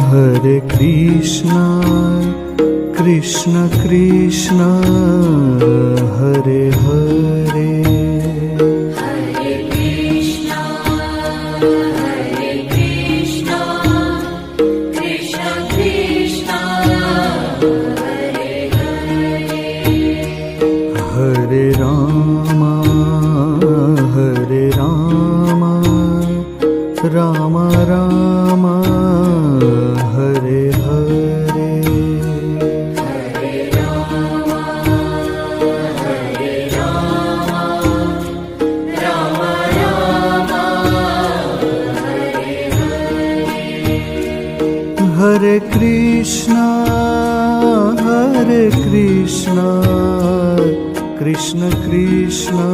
Hare Krishna, Krishna Krishna, Hare Hare, Hare Krishna, Krishna Krishna, Hare Hare, Hare Rama, Rama Rama, Hare Hare, Hare Rama, Rama Rama, Hare Hare, Hare Krishna, Krishna Krishna,